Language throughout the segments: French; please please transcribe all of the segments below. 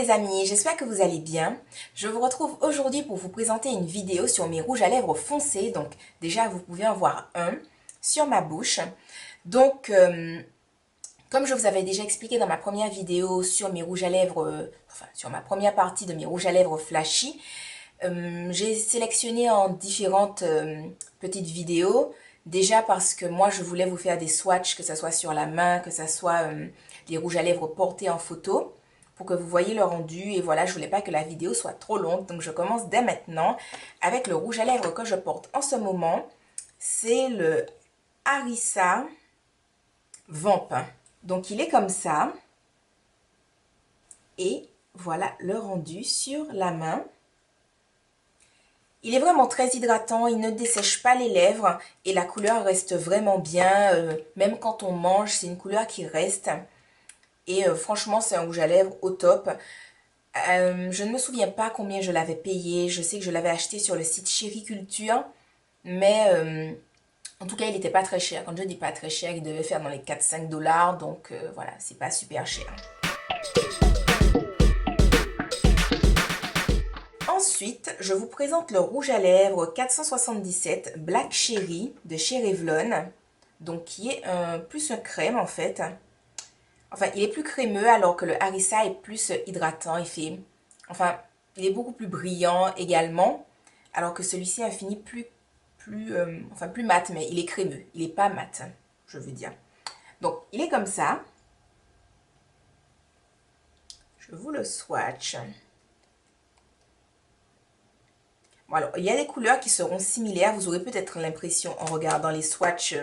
les amis, j'espère que vous allez bien. Je vous retrouve aujourd'hui pour vous présenter une vidéo sur mes rouges à lèvres foncés. Donc déjà, vous pouvez en voir un sur ma bouche. Donc, comme je vous avais déjà expliqué dans ma première vidéo sur mes rouges à lèvres, enfin sur ma première partie de mes rouges à lèvres flashy, j'ai sélectionné en différentes petites vidéos. Déjà parce que moi, je voulais vous faire des swatchs, que ce soit sur la main, que ce soit les rouges à lèvres portés en photo, pour que vous voyez le rendu. Et voilà, je voulais pas que la vidéo soit trop longue, donc je commence dès maintenant avec le rouge à lèvres que je porte en ce moment. C'est le Harissa Vamp. Donc il est comme ça. Et voilà le rendu sur la main. Il est vraiment très hydratant, il ne dessèche pas les lèvres et la couleur reste vraiment bien. Même quand on mange, c'est une couleur qui reste. Et franchement, c'est un rouge à lèvres au top. Je ne me souviens pas combien je l'avais payé. Je sais que je l'avais acheté sur le site Chériculture. Mais en tout cas, il n'était pas très cher. Quand je dis pas très cher, il devait faire dans les 4-5 dollars. Donc voilà, c'est pas super cher. Ensuite, je vous présente le rouge à lèvres 477 Black Cherry de chez Revlon. Donc qui est plus un crème en fait. Enfin, il est plus crémeux alors que le Harissa est plus hydratant. Il est beaucoup plus brillant également. Alors que celui-ci a un fini plus mat, mais il est crémeux. Il n'est pas mat, je veux dire. Donc, il est comme ça. Je vous le swatch. Bon, alors, il y a des couleurs qui seront similaires. Vous aurez peut-être l'impression en regardant les swatchs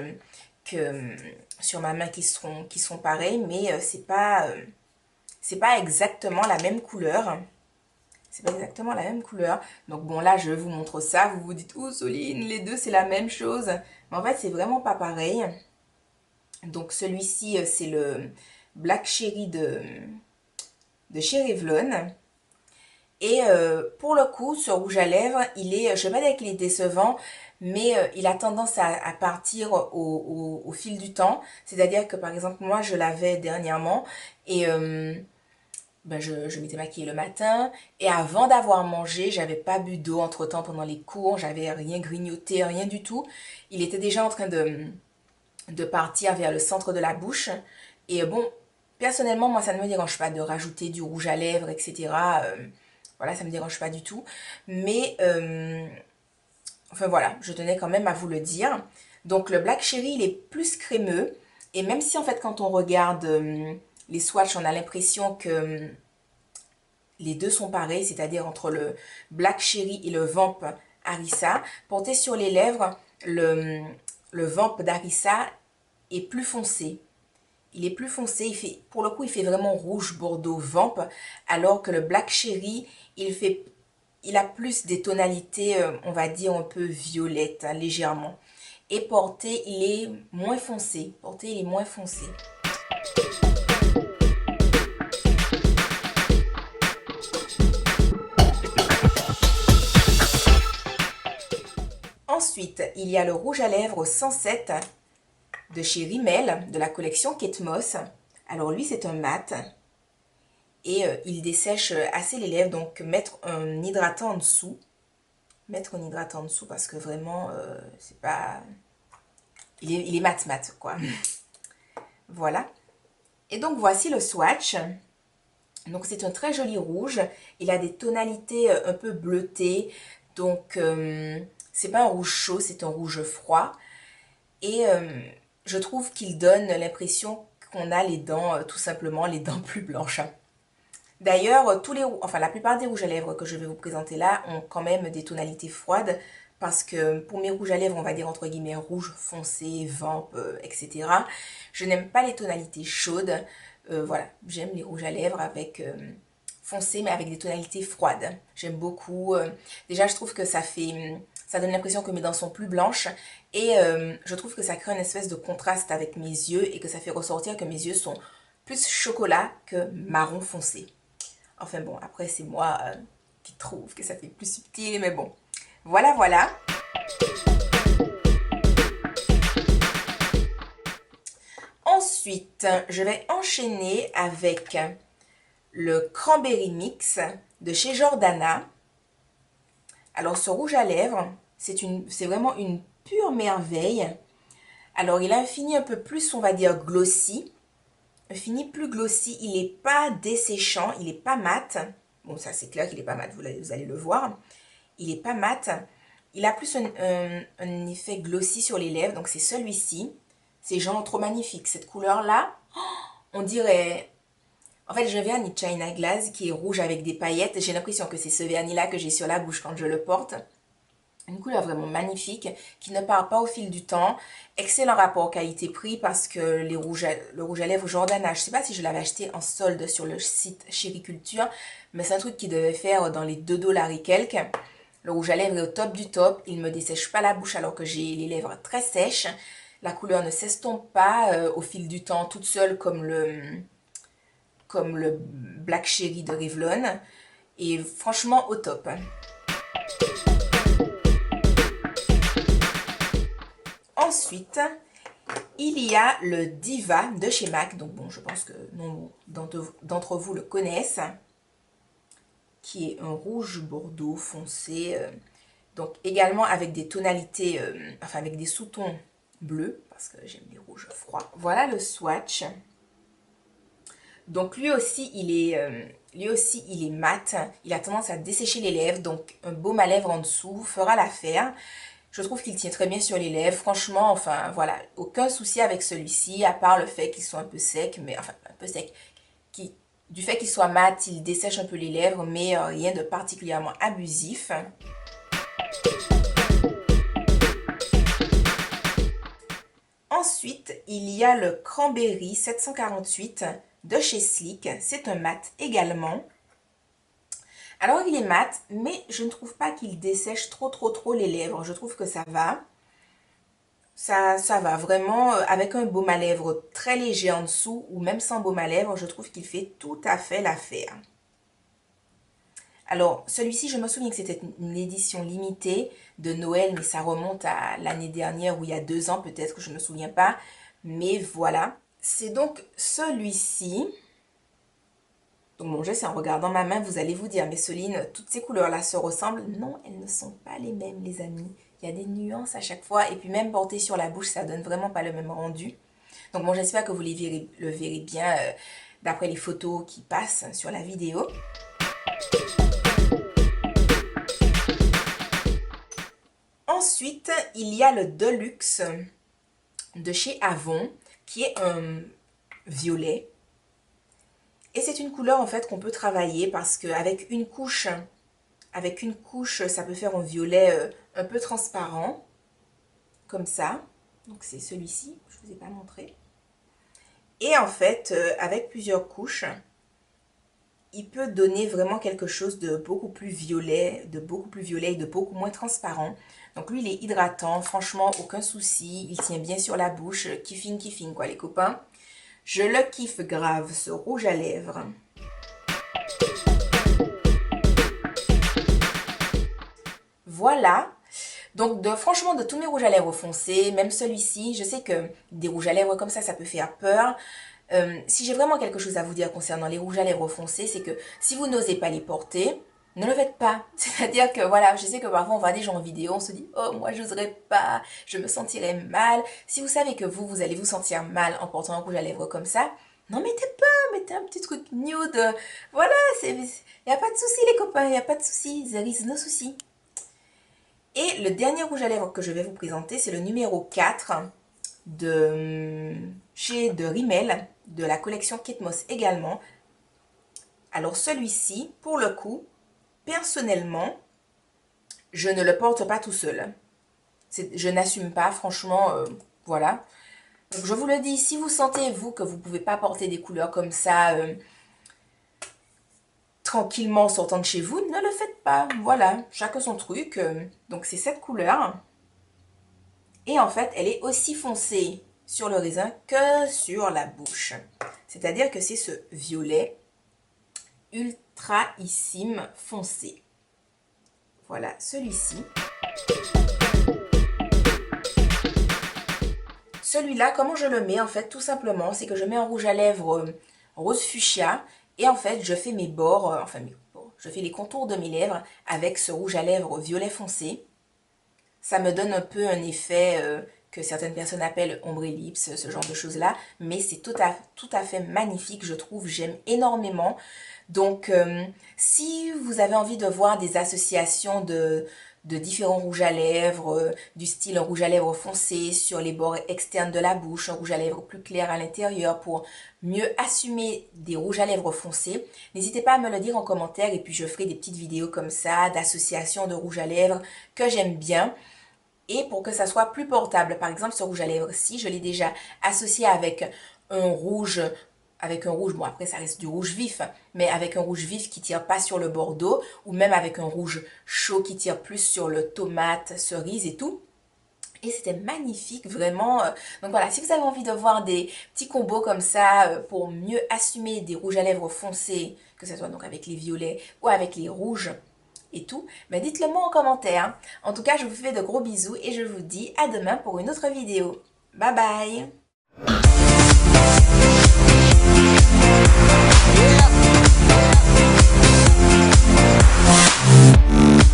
que sur ma main qui sont pareils, mais c'est pas exactement la même couleur. C'est pas exactement la même couleur. Donc bon, là, je vous montre ça. Vous vous dites, oh Soline, les deux, c'est la même chose. Mais en fait, c'est vraiment pas pareil. Donc celui-ci, c'est le Black Cherry de chez Revlon. Et pour le coup, ce rouge à lèvres, je vais pas dire qu'il est décevant, mais il a tendance à partir au fil du temps. C'est-à-dire que par exemple, moi, je l'avais dernièrement et je m'étais maquillée le matin et avant d'avoir mangé, j'avais pas bu d'eau entre-temps pendant les cours, j'avais rien grignoté, rien du tout. Il était déjà en train de partir vers le centre de la bouche. Et bon, personnellement, moi, ça ne me dérange pas de rajouter du rouge à lèvres, etc. Voilà, ça me dérange pas du tout. Mais, enfin voilà, je tenais quand même à vous le dire. Donc le Black Cherry, il est plus crémeux. Et même si en fait, quand on regarde les swatchs, on a l'impression que les deux sont pareils, c'est-à-dire entre le Black Cherry et le Vamp Harissa. Porté sur les lèvres, le Vamp d'Harissa est plus foncé. Il est plus foncé, pour le coup, il fait vraiment rouge bordeaux vamp, alors que le Black Cherry, il a plus des tonalités, on va dire, un peu violettes, hein, légèrement. Et porté, il est moins foncé. Porté, il est moins foncé. Ensuite, il y a le rouge à lèvres 107 de chez Rimmel, de la collection Kate Moss. Alors lui, c'est un mat. Et il dessèche assez les lèvres, donc mettre un hydratant en dessous. Mettre un hydratant en dessous parce que vraiment, c'est pas... Il est mat, quoi. Voilà. Et donc, voici le swatch. Donc, c'est un très joli rouge. Il a des tonalités un peu bleutées. Donc, c'est pas un rouge chaud, c'est un rouge froid. Et je trouve qu'il donne l'impression qu'on a les dents, tout simplement, les dents plus blanches. D'ailleurs, la plupart des rouges à lèvres que je vais vous présenter là ont quand même des tonalités froides parce que pour mes rouges à lèvres, on va dire entre guillemets rouge foncé, vamp, etc. Je n'aime pas les tonalités chaudes. Voilà, j'aime les rouges à lèvres avec foncé mais avec des tonalités froides. J'aime beaucoup. Déjà, je trouve que ça donne l'impression que mes dents sont plus blanches et je trouve que ça crée une espèce de contraste avec mes yeux et que ça fait ressortir que mes yeux sont plus chocolat que marron foncé. Enfin bon, après c'est moi qui trouve que ça fait plus subtil, mais bon. Voilà, voilà. Ensuite, je vais enchaîner avec le Cranberry Mix de chez Jordana. Alors ce rouge à lèvres, c'est vraiment une pure merveille. Alors il a un fini un peu plus, on va dire, glossy. Un fini plus glossy, il n'est pas desséchant, il n'est pas mat. Bon, ça c'est clair qu'il n'est pas mat, vous allez le voir. Il n'est pas mat. Il a plus un effet glossy sur les lèvres, donc c'est celui-ci. C'est genre trop magnifique. Cette couleur-là, on dirait... En fait, j'ai un vernis China Glass qui est rouge avec des paillettes. J'ai l'impression que c'est ce vernis-là que j'ai sur la bouche quand je le porte. Une couleur vraiment magnifique qui ne part pas au fil du temps. Excellent rapport qualité-prix parce que le rouge à lèvres Jordana, je ne sais pas si je l'avais acheté en solde sur le site Chériculture, mais c'est un truc qui devait faire dans les 2 dollars et quelques. Le rouge à lèvres est au top du top. Il ne me dessèche pas la bouche alors que j'ai les lèvres très sèches. La couleur ne s'estompe pas au fil du temps toute seule comme le Black Cherry de Revlon. Et franchement au top. Ensuite, il y a le Diva de chez MAC. Donc bon, je pense que nombre d'entre vous le connaissent. Qui est un rouge bordeaux foncé. Donc également avec des tonalités, enfin avec des sous-tons bleus. Parce que j'aime les rouges froids. Voilà le swatch. Donc lui aussi, il est mat. Il a tendance à dessécher les lèvres. Donc un baume à lèvres en dessous fera l'affaire. Je trouve qu'il tient très bien sur les lèvres. Franchement, enfin, voilà. Aucun souci avec celui-ci, à part le fait qu'il soit un peu sec. Mais enfin, un peu sec. Du fait qu'il soit mat, il dessèche un peu les lèvres, mais rien de particulièrement abusif. Ensuite, il y a le Cranberry 748 de chez Sleek. C'est un mat également. Alors, il est mat, mais je ne trouve pas qu'il dessèche trop les lèvres. Je trouve que ça va. Ça va vraiment avec un baume à lèvres très léger en dessous ou même sans baume à lèvres, je trouve qu'il fait tout à fait l'affaire. Alors, celui-ci, je me souviens que c'était une édition limitée de Noël, mais ça remonte à l'année dernière ou il y a 2 ans peut-être, que je ne me souviens pas. Mais voilà. C'est donc celui-ci. Donc bon, je sais, en regardant ma main, vous allez vous dire, mais Soline, toutes ces couleurs-là se ressemblent. Non, elles ne sont pas les mêmes, les amis. Il y a des nuances à chaque fois. Et puis même porté sur la bouche, ça donne vraiment pas le même rendu. Donc bon, j'espère que vous le verrez bien d'après les photos qui passent sur la vidéo. Ensuite, il y a le Deluxe de chez Avon, qui est un violet. Et c'est une couleur en fait qu'on peut travailler parce qu'avec une couche, ça peut faire un violet un peu transparent, comme ça. Donc c'est celui-ci, je ne vous ai pas montré. Et en fait, avec plusieurs couches, il peut donner vraiment quelque chose de beaucoup plus violet, et de beaucoup moins transparent. Donc lui, il est hydratant, franchement, aucun souci. Il tient bien sur la bouche, kiffing quoi les copains. Je le kiffe grave, ce rouge à lèvres. Voilà. Donc franchement, de tous mes rouges à lèvres foncés, même celui-ci, je sais que des rouges à lèvres comme ça peut faire peur. Si j'ai vraiment quelque chose à vous dire concernant les rouges à lèvres foncés, c'est que si vous n'osez pas les porter, ne le faites pas. C'est-à-dire que voilà, je sais que parfois on voit des gens en vidéo, on se dit oh moi j'oserais pas, je me sentirais mal. Si vous savez que vous allez vous sentir mal en portant un rouge à lèvres comme ça, n'en mettez pas, mettez un petit truc nude. Voilà, il n'y a pas de souci les copains, il n'y a pas de souci, there is no souci. Et le dernier rouge à lèvres que je vais vous présenter, c'est le numéro 4 de Rimmel, de la collection Kate Moss également. Alors celui-ci, pour le coup, personnellement, je ne le porte pas tout seul. Je n'assume pas, franchement, voilà. Donc je vous le dis, si vous sentez, vous, que vous ne pouvez pas porter des couleurs comme ça, tranquillement sortant de chez vous, ne le faites pas. Voilà, chacun son truc. Donc c'est cette couleur. Et en fait, elle est aussi foncée sur le raisin que sur la bouche. C'est-à-dire que c'est ce violet ultraissime foncé. Voilà, celui-ci. Celui-là, comment je le mets en fait? Tout simplement, c'est que je mets un rouge à lèvres rose fuchsia Et en fait, je fais mes bords, je fais les contours de mes lèvres avec ce rouge à lèvres violet foncé. Ça me donne un peu un effet que certaines personnes appellent ombre ellipse, ce genre de choses-là. Mais c'est tout à fait magnifique, je trouve. J'aime énormément. Donc, si vous avez envie de voir des associations de différents rouges à lèvres, du style un rouge à lèvres foncé sur les bords externes de la bouche, un rouge à lèvres plus clair à l'intérieur pour mieux assumer des rouges à lèvres foncés, n'hésitez pas à me le dire en commentaire et puis je ferai des petites vidéos comme ça d'associations de rouges à lèvres que j'aime bien. Et pour que ça soit plus portable, par exemple ce rouge à lèvres-ci, je l'ai déjà associé avec un rouge, bon après ça reste du rouge vif, mais avec un rouge vif qui tire pas sur le bordeaux, ou même avec un rouge chaud qui tire plus sur le tomate, cerise et tout. Et c'était magnifique, vraiment. Donc voilà, si vous avez envie de voir des petits combos comme ça pour mieux assumer des rouges à lèvres foncés, que ce soit donc avec les violets ou avec les rouges, et tout, ben dites-le moi en commentaire. En tout cas, je vous fais de gros bisous et je vous dis à demain pour une autre vidéo. Bye bye!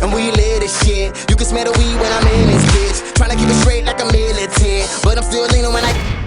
And we live this shit. You can smell the weed when I'm in this bitch. Tryna keep it straight like a militant, but I'm still leaning when I